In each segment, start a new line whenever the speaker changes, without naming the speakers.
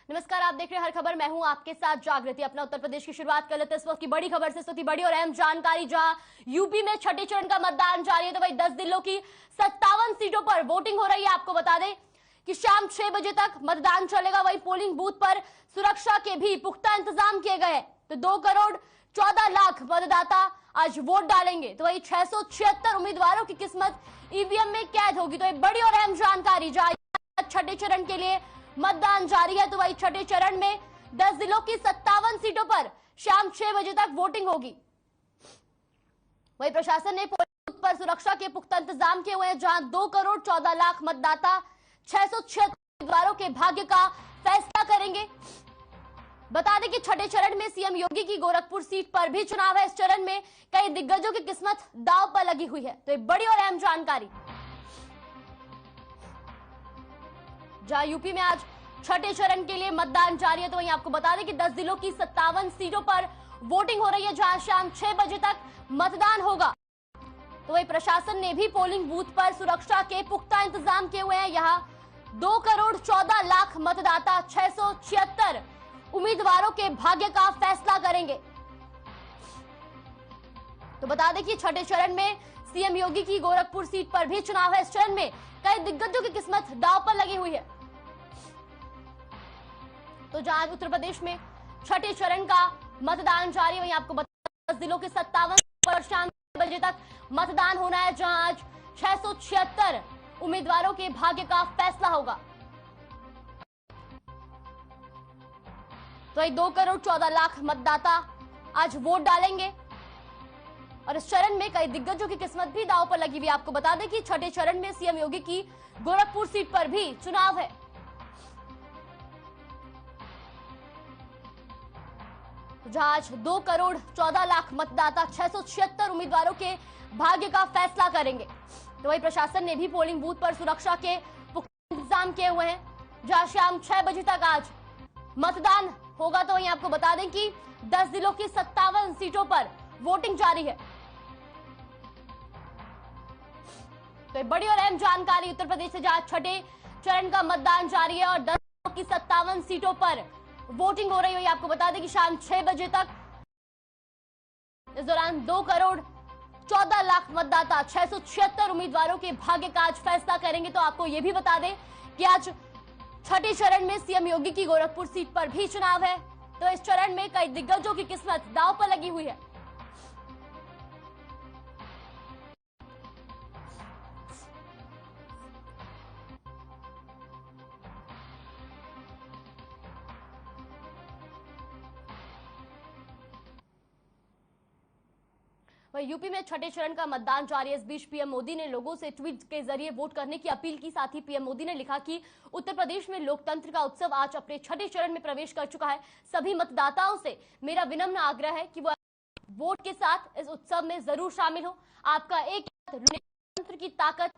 नमस्कार, आप देख रहे हैं हर खबर। मैं हूं आपके साथ जागृति। अपना उत्तर प्रदेश की शुरुआत कर लेते हैं इस वक्त की बड़ी खबर से। इस बड़ी और अहम जानकारी, जहां यूपी में छठे चरण का मतदान जारी है, तो वही 10 जिलों की 57 सीटों पर वोटिंग हो रही है। आपको बता दें कि शाम 6 बजे तक मतदान चलेगा। वही पोलिंग बूथ पर सुरक्षा के भी पुख्ता इंतजाम किए गए हैं। तो 2 करोड़ 14 लाख मतदाता आज वोट डालेंगे। तो वही 676 उम्मीदवारों की किस्मत ईवीएम में कैद होगी। तो एक बड़ी और अहम जानकारी, जहां छठे चरण के लिए मतदान जारी है, तो वही छठे चरण में 10 जिलों की 57 सीटों पर शाम 6 बजे तक वोटिंग होगी। वही प्रशासन ने पोलिंग बूथ पर सुरक्षा के पुख्ता इंतजाम किए हुए हैं, जहां 2 करोड़ 14 लाख मतदाता 676 उम्मीदवारों के भाग्य का फैसला करेंगे। बता दें कि छठे चरण में सीएम योगी की गोरखपुर सीट पर भी चुनाव है। इस चरण में कई दिग्गजों की किस्मत दांव पर लगी हुई है। तो एक बड़ी और अहम जानकारी, जहां यूपी में आज छठे चरण के लिए मतदान जारी है, तो वहीं आपको बता दें कि 10 जिलों की 57 सीटों पर वोटिंग हो रही है, जहां शाम 6 बजे तक मतदान होगा। तो वही प्रशासन ने भी पोलिंग बूथ पर सुरक्षा के पुख्ता इंतजाम किए हुए हैं। यहां 2 करोड़ 14 लाख मतदाता 676 उम्मीदवारों के भाग्य का फैसला करेंगे। तो बता दें कि छठे चरण में सीएम योगी की गोरखपुर सीट पर भी चुनाव है। इस चरण में कई दिग्गजों की किस्मत दांव पर लगी हुई है। तो जहां उत्तर प्रदेश में छठे चरण का मतदान जारी है, वहीं आपको बता 10 जिलों के 57 पर शाम 6 बजे तक मतदान होना है, जहां आज 676 उम्मीदवारों के भाग्य का फैसला होगा। तो 2 करोड़ 14 लाख मतदाता आज वोट डालेंगे और इस चरण में कई दिग्गजों की किस्मत भी दांव पर लगी हुई। आपको बता दें कि छठे चरण में सीएम योगी की गोरखपुर सीट पर भी चुनाव है। जहां आज 2 करोड़ 14 लाख मतदाता 676 उम्मीदवारों के भाग्य का फैसला करेंगे। तो वही प्रशासन ने भी पोलिंग बूथ पर सुरक्षा के पुख्ता इंतजाम किए हुए हैं, जहां शाम 6 बजे तक आज मतदान होगा। तो वहीं आपको बता दें कि 10 जिलों की 57 सीटों पर वोटिंग जारी है। तो बड़ी और अहम जानकारी उत्तर प्रदेश से, जहां छठे चरण का मतदान जारी है और 10 जिलों की 57 सीटों पर वोटिंग हो रही है। आपको बता दें कि शाम 6 बजे तक इस दौरान 2 करोड़ 14 लाख मतदाता 676 उम्मीदवारों के भाग्य का आज फैसला करेंगे। तो आपको यह भी बता दें कि आज छठे चरण में सीएम योगी की गोरखपुर सीट पर भी चुनाव है। तो इस चरण में कई दिग्गजों की किस्मत दांव पर लगी हुई है। यूपी में छठे चरण का मतदान जारी है। इस बीच पीएम मोदी ने लोगों से ट्वीट के जरिए वोट करने की अपील की। साथ ही पीएम मोदी ने लिखा कि उत्तर प्रदेश में लोकतंत्र का उत्सव आज अपने छठे चरण में प्रवेश कर चुका है। सभी मतदाताओं से मेरा विनम्र आग्रह है कि वो वोट के साथ इस उत्सव में जरूर शामिल हो। आपका एक लोकतंत्र की ताकत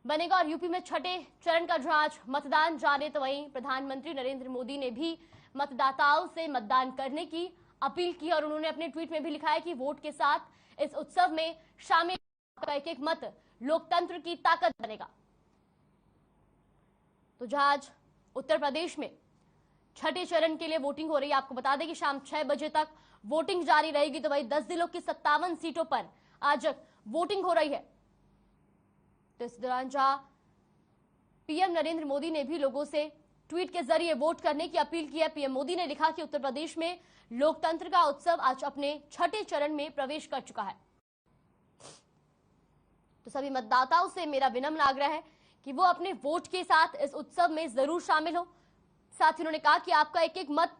बनेगा। और यूपी में छठे चरण का जहां आज मतदान जारी है, तो वहीं प्रधानमंत्री नरेंद्र मोदी ने भी मतदाताओं से मतदान करने की अपील की और उन्होंने अपने ट्वीट में भी लिखा है कि वोट के साथ इस उत्सव में शामिल एक एक मत लोकतंत्र की ताकत बनेगा। तो जहां आज उत्तर प्रदेश में छठे चरण के लिए वोटिंग हो रही है, आपको बता दें कि शाम 6 बजे तक वोटिंग जारी रहेगी। तो वही 10 जिलों की 57 सीटों पर आज वोटिंग हो रही है। तो इस दौरान जहां पीएम नरेंद्र मोदी ने भी लोगों से ट्वीट के जरिए वोट करने की अपील की है। पीएम मोदी ने लिखा कि उत्तर प्रदेश में लोकतंत्र का उत्सव आज अपने छठे चरण में प्रवेश कर चुका है। तो सभी मतदाताओं से मेरा विनम्र आग्रह है कि वो अपने वोट के साथ इस उत्सव में जरूर शामिल हो। साथ ही उन्होंने कहा कि आपका एक एक मत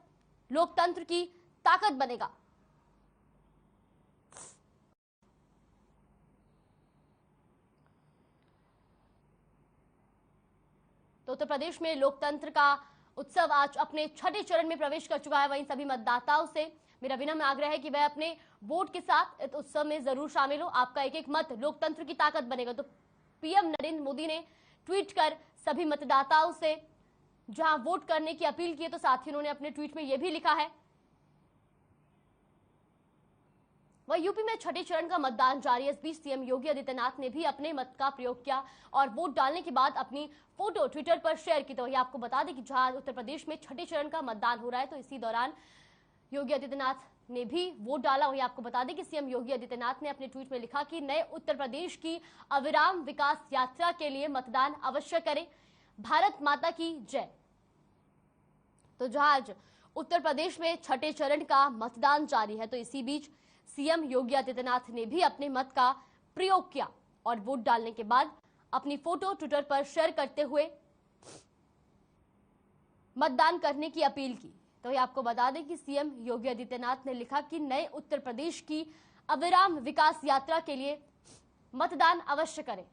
लोकतंत्र की ताकत बनेगा। तो उत्तर प्रदेश में लोकतंत्र का उत्सव आज अपने छठे चरण में प्रवेश कर चुका है। वहीं सभी मतदाताओं से मेरा विनम्र आग्रह है कि वह अपने वोट के साथ इस उत्सव में जरूर शामिल हो। आपका एक एक मत लोकतंत्र की ताकत बनेगा। तो पीएम नरेंद्र मोदी ने ट्वीट कर सभी मतदाताओं से जहां वोट करने की अपील की है, तो साथ ही उन्होंने अपने ट्वीट में यह भी लिखा है वहीं यूपी में छठे चरण का मतदान जारी है। इस बीच सीएम योगी आदित्यनाथ ने भी अपने मत का प्रयोग किया और वोट डालने के बाद अपनी फोटो ट्विटर पर शेयर की। तो वही आपको बता दें कि जहां उत्तर प्रदेश में छठे चरण का मतदान हो रहा है, तो इसी दौरान योगी आदित्यनाथ ने भी वोट डाला। वही आपको बता दें कि सीएम योगी आदित्यनाथ ने अपने ट्वीट में लिखा कि नए उत्तर प्रदेश की अविराम विकास यात्रा के लिए मतदान अवश्य करें, भारत माता की जय। तो जहां आज उत्तर प्रदेश में छठे चरण का मतदान जारी है, तो इसी बीच सीएम योगी आदित्यनाथ ने भी अपने मत का प्रयोग किया और वोट डालने के बाद अपनी फोटो ट्विटर पर शेयर करते हुए मतदान करने की अपील की। तो ये आपको बता दें कि सीएम योगी आदित्यनाथ ने लिखा कि नए उत्तर प्रदेश की अविराम विकास यात्रा के लिए मतदान अवश्य करें।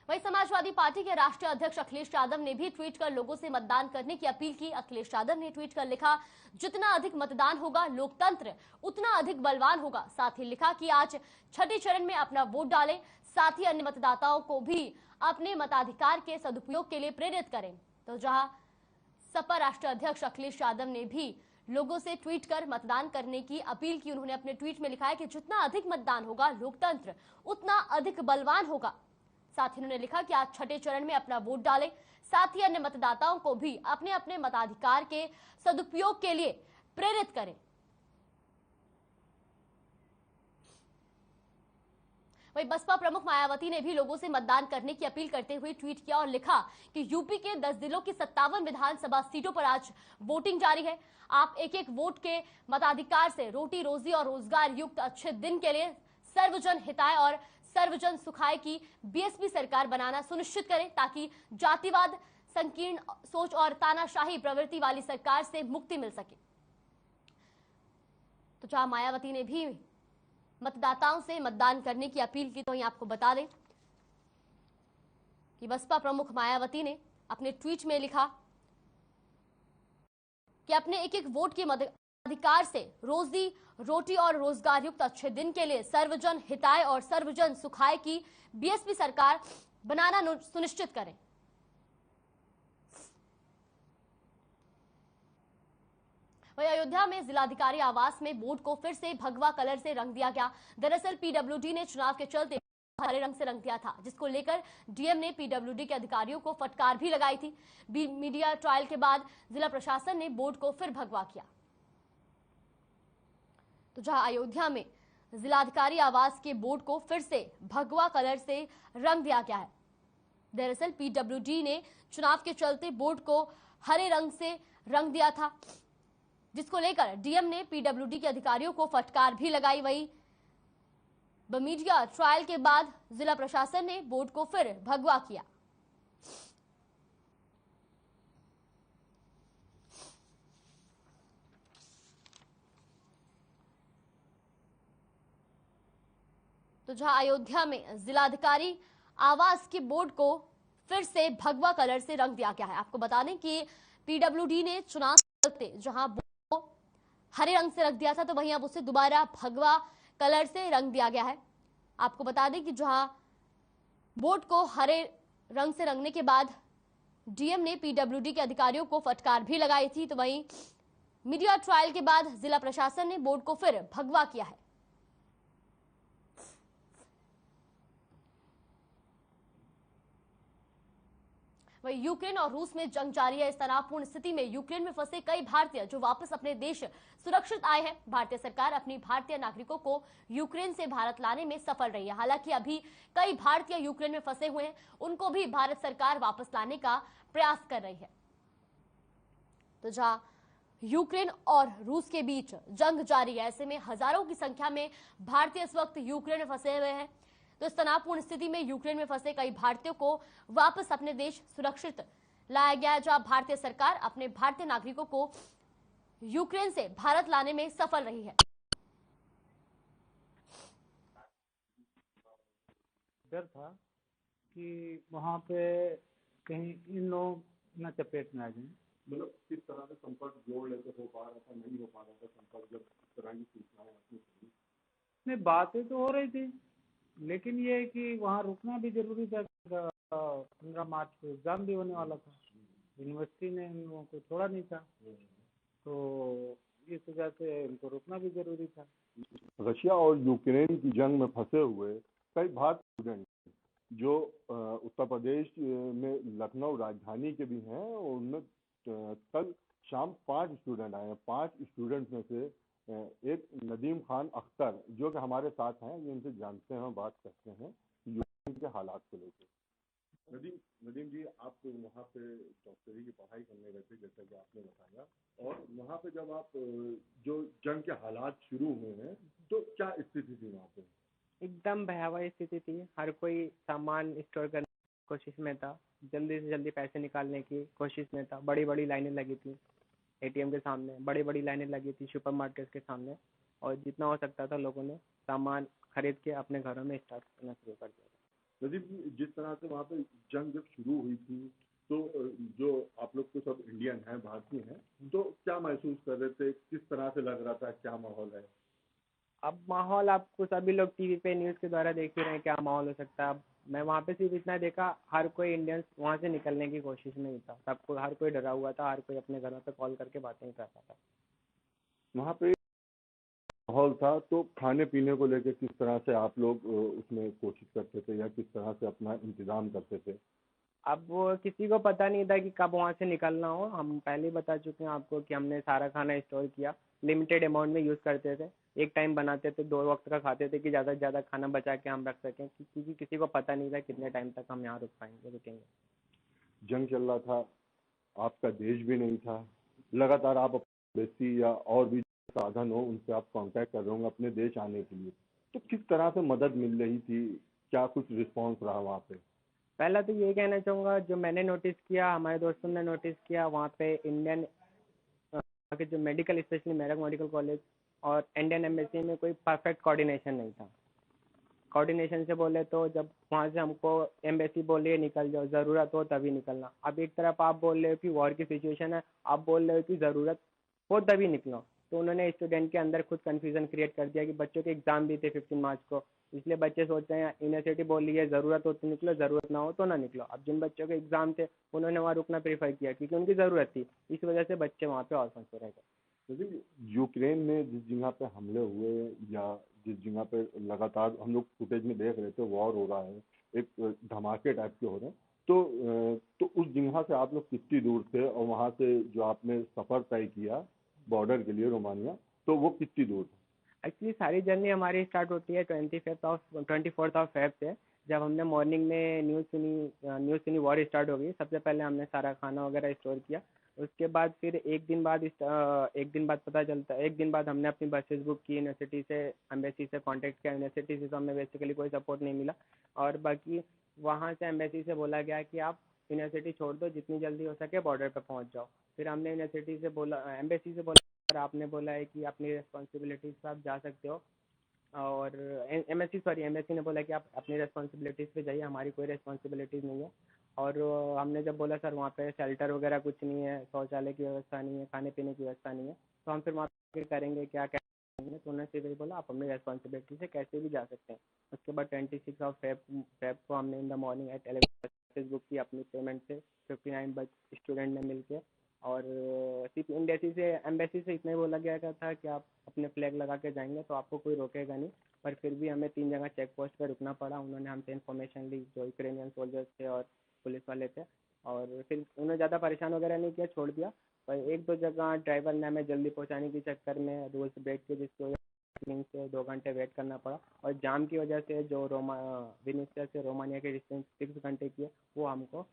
वहीं समाजवादी पार्टी के राष्ट्रीय अध्यक्ष अखिलेश यादव ने भी ट्वीट कर लोगों से मतदान करने की अपील की। अखिलेश यादव ने ट्वीट कर लिखा, जितना अधिक मतदान होगा लोकतंत्र उतना अधिक बलवान होगा। साथ ही लिखा कि आज छठे चरण में अपना वोट डालें, साथ ही अन्य मतदाताओं को भी अपने मताधिकार के सदुपयोग के लिए प्रेरित करें। तो जहां सपा राष्ट्रीय अध्यक्ष अखिलेश यादव ने भी लोगों से ट्वीट कर मतदान करने की अपील की। उन्होंने अपने ट्वीट में लिखा है कि जितना अधिक मतदान होगा लोकतंत्र उतना अधिक बलवान होगा। साथ ही उन्होंने लिखा कि आज छठे चरण में अपना वोट डालें, साथ ही अन्य मतदाताओं को भी अपने अपने मताधिकार के सदुपयोग के लिए प्रेरित करें। वहीं बसपा प्रमुख मायावती ने भी लोगों से मतदान करने की अपील करते हुए ट्वीट किया और लिखा कि यूपी के 10 जिलों की 57 विधानसभा सीटों पर आज वोटिंग जारी है। आप एक एक वोट के मताधिकार से रोटी रोजी और रोजगार युक्त अच्छे दिन के लिए सर्वजन हिताय और सर्वजन सुखाय की बीएसपी सरकार बनाना सुनिश्चित करें, ताकि जातिवाद, संकीर्ण सोच और तानाशाही प्रवृत्ति वाली सरकार से मुक्ति मिल सके। तो जहां मायावती ने भी मतदाताओं से मतदान करने की अपील की, तो वहीं आपको बता दें कि बसपा प्रमुख मायावती ने अपने ट्वीट में लिखा कि अपने एक एक वोट के अधिकार से रोजी रोटी और रोजगार युक्त अच्छे दिन के लिए सर्वजन हिताय और सर्वजन सुखाय की बीएसपी सरकार बनाना सुनिश्चित करें। वहीं अयोध्या में जिलाधिकारी आवास में बोर्ड को फिर से भगवा कलर से रंग दिया गया। दरअसल पीडब्ल्यूडी ने चुनाव के चलते हरे रंग से रंग दिया था, जिसको लेकर डीएम ने पीडब्ल्यूडी के अधिकारियों को फटकार भी लगाई थी। मीडिया ट्रायल के बाद जिला प्रशासन ने बोर्ड को फिर भगवा किया। तो जहां अयोध्या में जिलाधिकारी आवास के बोर्ड को फिर से भगवा कलर से रंग दिया गया है। दरअसल पीडब्ल्यूडी ने चुनाव के चलते बोर्ड को हरे रंग से रंग दिया था, जिसको लेकर डीएम ने पीडब्ल्यूडी के अधिकारियों को फटकार भी लगाई। वही मीडिया ट्रायल के बाद जिला प्रशासन ने बोर्ड को फिर भगवा किया। तो जहां अयोध्या में जिलाधिकारी आवास के बोर्ड को फिर से भगवा कलर से रंग दिया गया है। आपको बता दें कि पीडब्ल्यूडी ने चुनाव चलते जहां बोर्ड को हरे रंग से रंग दिया था, तो वहीं अब उसे दोबारा भगवा कलर से रंग दिया गया है। आपको बता दें कि जहां बोर्ड को हरे रंग से रंगने के बाद डीएम ने पीडब्ल्यूडी के अधिकारियों को फटकार भी लगाई थी, तो वहीं मीडिया ट्रायल के बाद जिला प्रशासन ने बोर्ड को फिर भगवा किया है। वहीं यूक्रेन और रूस में जंग जारी है। इस तनावपूर्ण स्थिति में यूक्रेन में फंसे कई भारतीय जो वापस अपने देश सुरक्षित आए हैं। भारतीय सरकार अपनी भारतीय नागरिकों को यूक्रेन से भारत लाने में सफल रही है। हालांकि अभी कई भारतीय यूक्रेन में फंसे हुए हैं, उनको भी भारत सरकार वापस लाने का प्रयास कर रही है। तो जहां यूक्रेन और रूस के बीच जंग जारी है, ऐसे में हजारों की संख्या में भारतीय इस वक्त यूक्रेन में फंसे हुए हैं। तो इस तनावपूर्ण स्थिति में यूक्रेन में फंसे कई भारतीयों को वापस अपने देश सुरक्षित लाया गया है, जहां भारतीय सरकार अपने भारतीय नागरिकों को यूक्रेन से भारत लाने में सफल रही है।
डर था कि वहां पे कहीं इन लोग न चपेट में आ जाए।
मतलब किस तरह से संपर्क जोड़ लेते हो पा रहा था, नहीं हो पा रहा था संपर्क, जब इस तरह की सूचनाएं आपने सुनी?
नहीं, बातें तो हो रही थी, लेकिन ये है कि वहाँ रुकना भी जरूरी था। 15 मार्च को एग्जाम भी होने वाला था, यूनिवर्सिटी ने इन लोगों को छोड़ा नहीं था। तो इस वजह से इनको रुकना भी जरूरी था।
रशिया और यूक्रेन की जंग में फंसे हुए कई भारतीय स्टूडेंट जो उत्तर प्रदेश में लखनऊ राजधानी के भी हैं, और उनमें कल शाम 5 स्टूडेंट आए हैं। 5 स्टूडेंट में से एक नदीम खान अख्तर जो कि हमारे साथ हैं, ये इनसे जानते हैं, बात करते हैं यूक्रेन के हालात को लेकर। नदीम जी, आप वहाँ पे डॉक्टरी की पढ़ाई करने गए थे जैसा कि आपने बताया, और वहाँ पे जब आप जो जंग के हालात शुरू हुए हैं तो क्या स्थिति थी वहाँ पे?
एकदम भयावह स्थिति थी। हर कोई सामान स्टोर करने की कोशिश में था, जल्दी से जल्दी पैसे निकालने की कोशिश में था। बड़ी बड़ी लाइनें लगी थी एटीएम के सामने, बड़ी बड़ी लाइनें लगी थी सुपरमार्केट के सामने, और जितना हो सकता था लोगों ने सामान खरीद के अपने घरों में स्टार्ट करना शुरू कर दिया।
नदीम जी, जिस तरह से वहाँ पे जंग जब शुरू हुई थी तो जो आप लोग तो सब इंडियन हैं, भारतीय हैं, तो क्या महसूस कर रहे थे, किस तरह से लग रहा था, क्या माहौल है?
अब माहौल आपको सभी लोग टीवी पे न्यूज़ के द्वारा देख ही रहे हैं क्या माहौल हो सकता है। अब मैं वहाँ पे सिर्फ इतना देखा, हर कोई इंडियंस वहाँ से निकलने की कोशिश में ही था। सबको, हर कोई डरा हुआ था, हर कोई अपने घरों पे कॉल करके बातें कर रहा था।
वहाँ पे माहौल था, तो खाने पीने को लेकर किस तरह से आप लोग उसमें कोशिश करते थे या किस तरह से अपना इंतजाम करते थे?
अब वो किसी को पता नहीं था कि कब वहाँ से निकलना हो। हम पहले ही बता चुके हैं आपको कि हमने सारा खाना स्टोर किया, लिमिटेड अमाउंट में यूज़ करते थे, एक टाइम बनाते थे, 2 वक्त का खाते थे कि ज़्यादा से ज़्यादा खाना बचा के हम रख सकें, क्योंकि किसी को पता नहीं था कितने टाइम तक हम यहाँ रुकेंगे।
जंग चल रहा था, आपका देश भी नहीं था, लगातार आप एम्बेसी या और भी साधन हो उनसे आप कांटेक्ट कर रहे होंगे अपने देश आने के लिए, तो किस तरह से मदद मिल रही थी, क्या कुछ रिस्पॉन्स रहा वहाँ पे?
पहला तो ये कहना चाहूँगा, जो मैंने नोटिस किया, हमारे दोस्तों ने नोटिस किया, वहाँ पे इंडियन के जो medical, specially Meerut medical college और इंडियन एम्बेसी में कोई परफेक्ट कोऑर्डिनेशन नहीं था। कोऑर्डिनेशन से बोले तो जब वहाँ से हमको एम्बेसी बोल रही है निकल जाओ, ज़रूरत हो तभी निकलना। अब एक तरफ आप बोल रहे हो कि वॉर की सिचुएशन है, आप बोल रहे हो कि ज़रूरत हो तभी निकलो, तो उन्होंने स्टूडेंट के अंदर खुद कन्फ्यूज़न क्रिएट कर दिया कि बच्चों के एग्ज़ाम भी थे 15 मार्च को, इसलिए बच्चे सोच रहे हैं यूनिवर्सिटी बोल रही है ज़रूरत हो तो निकलो, ज़रूरत ना हो तो ना निकलो। अब जिन बच्चों के एग्ज़ाम थे उन्होंने वहाँ रुकना प्रीफर किया क्योंकि उनकी ज़रूरत थी, इस वजह से बच्चे वहाँ पे और फंसे रह गए।
लेकिन यूक्रेन में जिस जगह पे हमले हुए या जिस जगह पे लगातार हम लोग फुटेज में देख रहे थे वॉर हो रहा है, एक धमाके टाइप के हो रहे हैं, तो उस जगह से आप लोग कितनी दूर थे, और वहाँ से जो आपने सफ़र तय किया बॉर्डर के लिए रोमानिया, तो वो कितनी दूर था?
एक्चुअली सारी जर्नी हमारी स्टार्ट होती है 24th ऑफ फेब से। जब हमने मॉर्निंग में न्यूज़ सुनी वॉर स्टार्ट हो गई, सबसे पहले हमने सारा खाना वगैरह स्टोर किया। उसके बाद फिर एक दिन बाद पता चलता, एक दिन बाद हमने अपनी बसेस बुक की, यूनिवर्सिटी से, एम्बेसी से कांटेक्ट किया। यूनिवर्सिटी से तो हमें बेसिकली कोई सपोर्ट नहीं मिला, और बाकी वहाँ से एम्बेसी से बोला गया कि आप यूनिवर्सिटी छोड़ दो, जितनी जल्दी हो सके बॉर्डर पर पहुँच जाओ। फिर हमने यूनिवर्सिटी से बोला, एम्बेसी से बोला, और आपने बोला है कि अपनी रिस्पॉन्सिबिलिटीज़ पे आप जा सकते हो, और एमएससी ने बोला कि आप अपनी रिस्पॉन्सिबिलिटीज़ पे जाइए, हमारी कोई रिस्पॉन्सिबिलिटीज़ नहीं है। और हमने जब बोला सर वहाँ पे शेल्टर वगैरह कुछ नहीं है, शौचालय की व्यवस्था नहीं है, खाने पीने की व्यवस्था नहीं है, तो हम फिर वहाँ पे करेंगे क्या करेंगे, तो उन्होंने सीधे ही बोला आप अपनी रिस्पॉन्सिबिलिटी से कैसे भी जा सकते हैं। उसके बाद 26 ऑफ फेब को हमने in the morning at 11 book की अपनी पेमेंट से 59 स्टूडेंट ने मिल के, और सिर्फ एम्बेसी से इतना ही बोला गया था कि आप अपने फ्लैग लगा के जाएंगे तो आपको कोई रोकेगा नहीं, पर फिर भी हमें 3 जगह चेक पोस्ट पर रुकना पड़ा। उन्होंने हमसे इन्फॉर्मेशन ली, जो यूक्रेनियन सोल्जर्स थे और पुलिस वाले थे, और फिर उन्होंने ज़्यादा परेशान वगैरह नहीं किया, छोड़ दिया। पर 1-2 जगह ड्राइवर ने हमें जल्दी पहुँचाने के चक्कर में रूल्स ब्रेक किए, जिसकी वजह से 2 घंटे वेट करना पड़ा, और जाम की वजह से जो विनिस्टर से रोमानिया के डिस्टेंस 6 घंटे की है वो हमको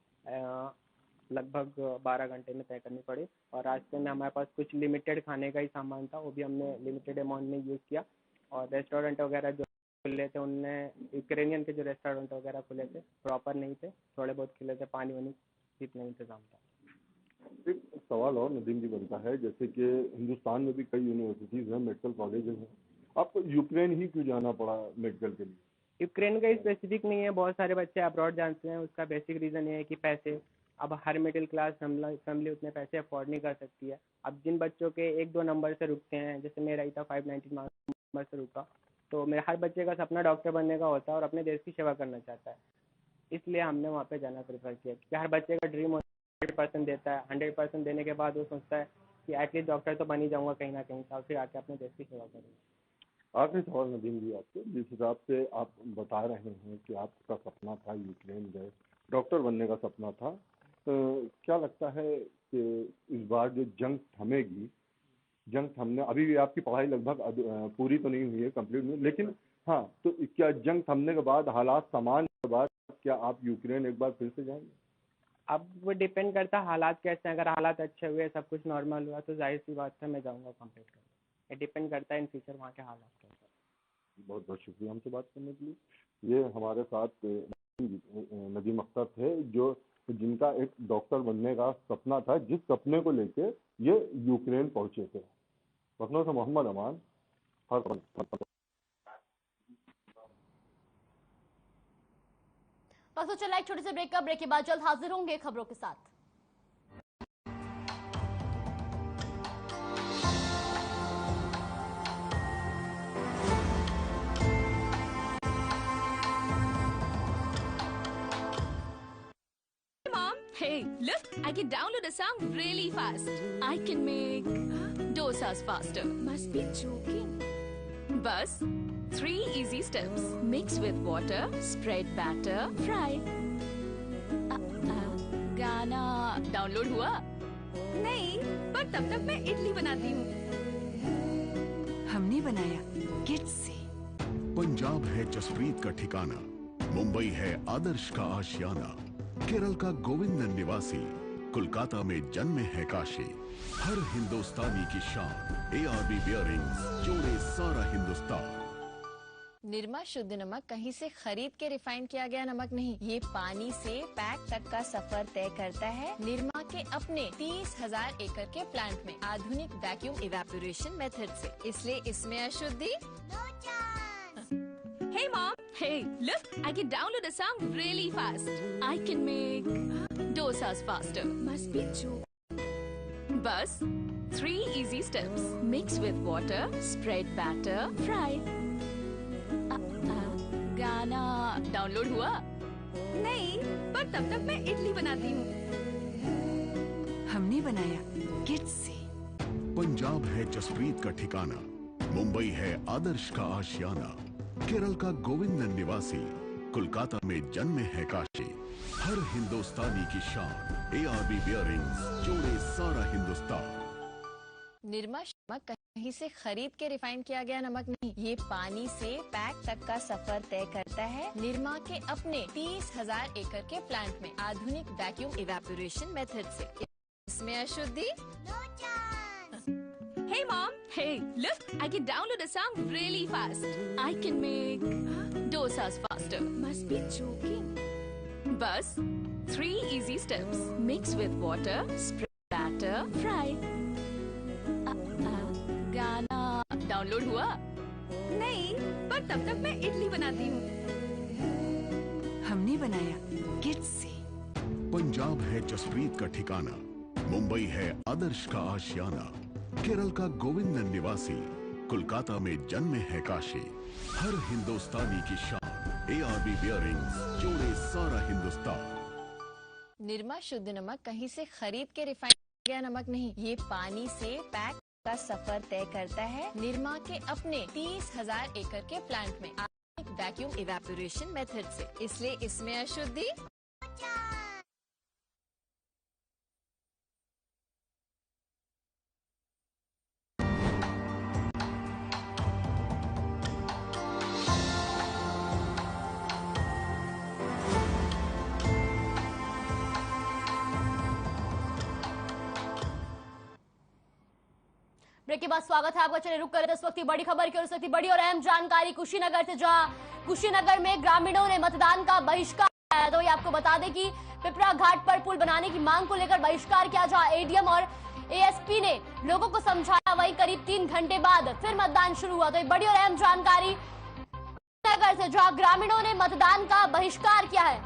लगभग 12 घंटे में तय करनी पड़ी। और रास्ते में हमारे पास कुछ लिमिटेड खाने का ही सामान था, वो भी हमने लिमिटेड अमाउंट में यूज़ किया। और रेस्टोरेंट वगैरह जो खुले थे, उनने यूक्रेनियन के जो रेस्टोरेंट वगैरह खुले थे प्रॉपर नहीं थे, थोड़े बहुत खुले थे, पानी वानी इतना इंतज़ाम था।
एक सवाल और नदीम जी बनता है, जैसे कि हिंदुस्तान में भी कई यूनिवर्सिटीज़ हैं, मेडिकल कॉलेजेस हैं, आपको यूक्रेन ही क्यों जाना पड़ा मेडिकल के लिए?
यूक्रेन का स्पेसिफिक नहीं है, बहुत सारे बच्चे अब्रॉड जानते हैं। उसका बेसिक रीज़न ये है कि पैसे। अब हर मिडिल क्लास फैमिली उतने पैसे अफोर्ड नहीं कर सकती है। अब जिन बच्चों के 1-2 नंबर से रुकते हैं, जैसे मेरा ही था 590 नंबर से रुका, तो मेरा हर बच्चे का सपना डॉक्टर बनने का होता है और अपने देश की सेवा करना चाहता है, इसलिए हमने वहाँ पे जाना प्रेफर किया। क्योंकि हर बच्चे का ड्रीम 100% देता है, 100% देने के बाद वो सोचता है कि एटलीस्ट डॉक्टर तो बन ही जाऊंगा कहीं ना कहीं, और फिर आके अपने देश की सेवा करूँगा।
आखिरी सवाल नदीम जी आपसे, जिस हिसाब से आप बता रहे हैं कि आपका सपना था यूक्रेन गए, डॉक्टर बनने का सपना था, क्या लगता है कि इस बार जो जंग थमेगी, जंग थमने, अभी भी आपकी पढ़ाई लगभग पूरी तो नहीं हुई है, कंप्लीट नहीं, लेकिन हाँ, तो क्या जंग थमने के बाद, हालात सामान्य के बाद, क्या आप यूक्रेन एक बार फिर से जाएंगे?
अब वो डिपेंड करता है हालात कैसे हैं। अगर हालात अच्छे हुए, सब कुछ नॉर्मल हुआ, तो जाहिर सी बात है मैं जाऊंगा कंप्लीट करने। डिपेंड करता है इन फ्यूचर वहाँ के हालात कैसे।
बहुत बहुत शुक्रिया हमसे बात करने के लिए। ये हमारे साथ नदीम अख्तर थे, जो जिनका एक डॉक्टर बनने का सपना था, जिस सपने को लेके ये यूक्रेन पहुंचे थे। लखनऊ से मोहम्मद अमान, हर
तो चला एक छोटे से ब्रेक का, ब्रेक के बाद जल्द हाजिर होंगे खबरों के साथ।
Hey, look, I can download a song really fast. I can make dosas faster. Must be joking. Bus, 3 easy steps. Mix with water, spread batter, fry. गाना डाउनलोड हुआ? नहीं, पर तब तक मैं इडली बनाती हूँ। हमने बनाया किड्स से।
पंजाब है जसप्रीत का ठिकाना, मुंबई है आदर्श का आशियाना, केरल का गोविंदन निवासी, कोलकाता में जन्मे है काशी। हर हिंदुस्तानी की शान, ARB बियरिंग्स जोड़े सारा हिंदुस्तान।
निरमा शुद्ध नमक कहीं से खरीद के रिफाइन किया गया नमक नहीं, ये पानी से पैक तक का सफर तय करता है निरमा के अपने 30,000 एकड़ के प्लांट में आधुनिक वैक्यूम इवेपोरेशन मेथड से, इसलिए इसमें अशुद्धि। Hey mom, hey, look, I can download a song really fast. I can make dosas faster. Must be joking. Bus, 3 easy steps. Mix with water, spread batter, fry. गाना download हुआ? नहीं, पर तब तक मैं इडली बनाती हूँ। हमने बनाया किड्स से।
पंजाब है जसप्रीत का ठिकाना, मुंबई है आदर्श का आशियाना, केरल का गोविंदन निवासी, कोलकाता में जन्मे है काशी। हर हिंदुस्तानी की शान, ARB बियरिंग्स जोड़े सारा हिंदुस्तान।
निरमा नमक कहीं से खरीद के रिफाइन किया गया नमक नहीं, ये पानी से पैक तक का सफर तय करता है निरमा के अपने 30,000 एकड़ के प्लांट में आधुनिक वैक्यूम इवेपोरेशन मेथड से, इसमें अशुद्धि। Hey mom, hey, look, I can download a song really fast. I can make dosas faster. Must be joking. Bus, 3 easy steps. Mix with water, spread batter, fry. गाना download हुआ? नहीं, पर तब तक मैं इडली बनाती हूँ। हमने बनाया किड्स से।
पंजाब है जसप्रीत का ठिकाना, मुंबई है आदर्श का आशियाना, केरल का गोविंदन निवासी, कोलकाता में जन्मे है काशी। हर हिंदुस्तानी की शान, ARB बियरिंग्स जोड़े सारा हिंदुस्तान।
निरमा शुद्ध नमक कहीं से खरीद के रिफाइन किया गया नमक नहीं, ये पानी से पैक का सफर तय करता है निरमा के अपने 30,000 एकड़ के प्लांट में आधुनिक वैक्यूम इवेपोरेशन मेथड से, इसलिए इसमें अशुद्धि।
ब्रेक के बाद स्वागत है आपका। चलिए रुक कर इस वक्त की बड़ी खबर की और इस वक्त की बड़ी और अहम जानकारी कुशीनगर से, जहां कुशीनगर में ग्रामीणों ने मतदान का बहिष्कार किया। तो ये आपको बता दें कि पिपरा घाट पर पुल बनाने की मांग को लेकर बहिष्कार किया, जहां ADM और ASP ने लोगों को समझाया। वहीं करीब 3 घंटे बाद फिर मतदान शुरू हुआ। तो ये बड़ी और अहम जानकारी कुशीनगर से, जहां ग्रामीणों ने मतदान का बहिष्कार किया है।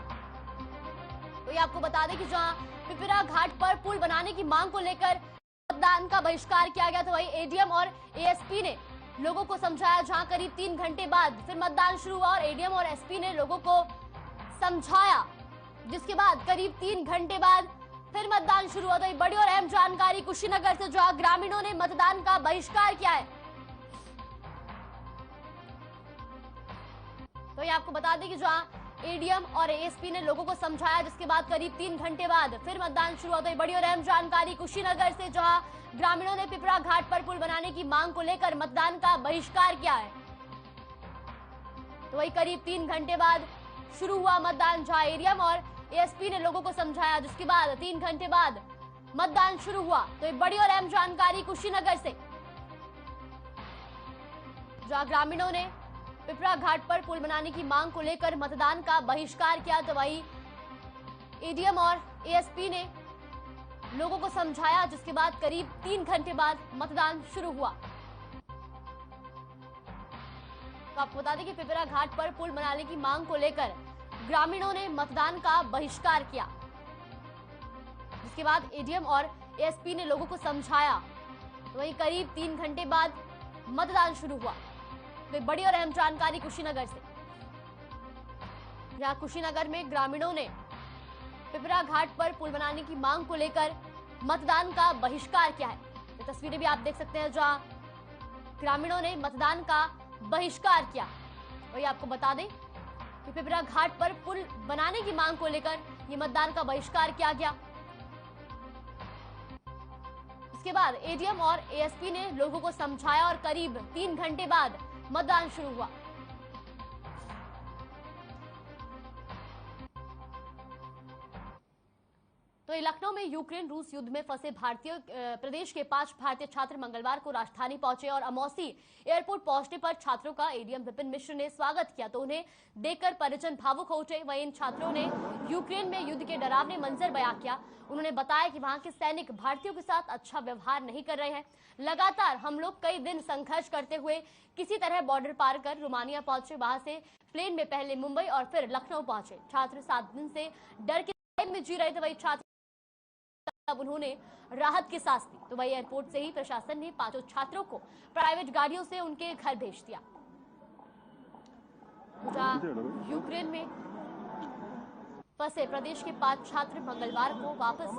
तो ये आपको बता दें कि जहां पिपरा घाट पर पुल बनाने की मांग को लेकर मतदान का बहिष्कार किया गया, तो वही ADM और ASP ने लोगों को समझाया, जहां करीब 3 घंटे बाद फिर मतदान शुरू हुआ और ADM और SP ने लोगों को समझाया, जिसके बाद करीब 3 घंटे बाद फिर मतदान शुरू हुआ। तो एक बड़ी और अहम जानकारी कुशीनगर से, जहां ग्रामीणों ने मतदान का बहिष्कार किया है। तो ये आपको बता दें कि जहां एडीएम और एएसपी ने लोगों को समझाया, जिसके बाद करीब 3 घंटे बाद फिर मतदान शुरू हुआ। तो ये बड़ी और अहम जानकारी कुशीनगर से, जहां ग्रामीणों ने पिपरा घाट पर पुल बनाने की मांग को लेकर मतदान का बहिष्कार किया है। तो वही करीब 3 घंटे बाद शुरू हुआ मतदान, जहां एडीएम और एएसपी ने लोगों को समझाया, जिसके बाद 3 घंटे बाद मतदान शुरू हुआ। तो एक बड़ी और अहम जानकारी कुशीनगर से, जहां ग्रामीणों ने पिपरा घाट पर पुल बनाने की मांग को लेकर मतदान का बहिष्कार किया। तो वही एडीएम और एएसपी ने लोगों को समझाया, जिसके बाद करीब 3 घंटे बाद मतदान शुरू हुआ। तो आपको बता दें कि पिपरा घाट पर पुल बनाने की मांग को लेकर ग्रामीणों ने मतदान का बहिष्कार किया, जिसके बाद एडीएम और एएसपी ने लोगों को समझाया। तो वही करीब 3 घंटे बाद मतदान शुरू हुआ। तो बड़ी और अहम जानकारी कुशीनगर से, जहां कुशीनगर में ग्रामीणों ने पिपरा घाट पर पुल बनाने की मांग को लेकर मतदान का बहिष्कार किया है। तो तस्वीरें भी आप देख सकते हैं, जहां ग्रामीणों ने मतदान का बहिष्कार किया। वही आपको बता दें कि पिपरा घाट पर पुल बनाने की मांग को लेकर ये मतदान का बहिष्कार किया गया। इसके बाद एडीएम और एएसपी ने लोगों को समझाया और करीब 3 घंटे बाद मतदान शुरू हुआ। तो लखनऊ में यूक्रेन रूस युद्ध में फंसे प्रदेश के 5 भारतीय छात्र मंगलवार को राजधानी पहुंचे और अमौसी एयरपोर्ट पहुंचने पर छात्रों का एडीएम विपिन मिश्र ने स्वागत किया। तो उन्हें देखकर परिजन भावुक हो उठे। वहीं इन छात्रों ने यूक्रेन में युद्ध के डरावने मंजर बयां किया। उन्होंने बताया कि वहां के सैनिक भारतीयों के साथ अच्छा व्यवहार नहीं कर रहे हैं। लगातार हम लोग कई दिन संघर्ष करते हुए किसी तरह बॉर्डर पार कर रोमानिया पहुंचे। वहां से प्लेन में पहले मुंबई और फिर लखनऊ पहुंचे। छात्र 7 दिन से डर के भय में जी रहे थे। वही छात्र अब उन्होंने राहत की सांस ली। तो वही एयरपोर्ट से ही प्रशासन ने 5 छात्रों को प्राइवेट गाड़ियों से उनके घर भेज दिया। यूक्रेन में फंसे प्रदेश के 5 छात्र मंगलवार को वापस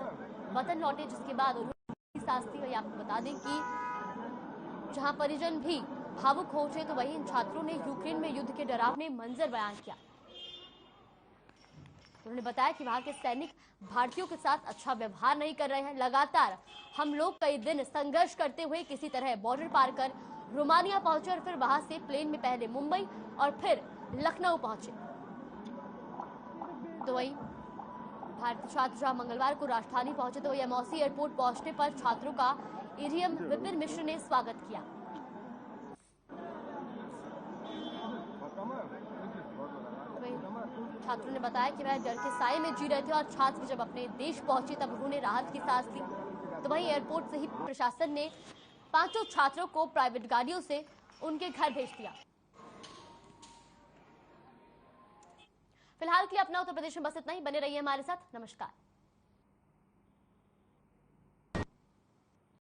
वतन लौटे, जिसके बाद उन्होंने सांस ली। वही आपको बता दें कि जहां परिजन भी भावुक हो उठे, तो वही इन छात्रों ने यूक्रेन में युद्ध के डरावने मंजर बयान किया। उन्होंने बताया कि वहां के सैनिक भारतीयों के साथ अच्छा व्यवहार नहीं कर रहे हैं। लगातार हम लोग कई दिन संघर्ष करते हुए किसी तरह बॉर्डर पार कर रोमानिया पहुंचे और फिर वहां से प्लेन में पहले मुंबई और फिर लखनऊ पहुंचे। तो वही भारतीय छात्र जहां मंगलवार को राजधानी पहुंचे, तो वही अमौसी एयरपोर्ट पहुंचने पर छात्रों का एडीएम विपिन मिश्र ने स्वागत किया। छात्रों ने बताया कि वह डर के साए में जी रहे थे और छात्र जब अपने देश पहुंचे तब उन्होंने राहत की सांस ली। तो वहीं एयरपोर्ट से ही प्रशासन ने 5 छात्रों को प्राइवेट गाड़ियों से उनके घर भेज दिया। फिलहाल के लिए अपना उत्तर प्रदेश में बस इतना ही। बने रहिए हमारे साथ। नमस्कार।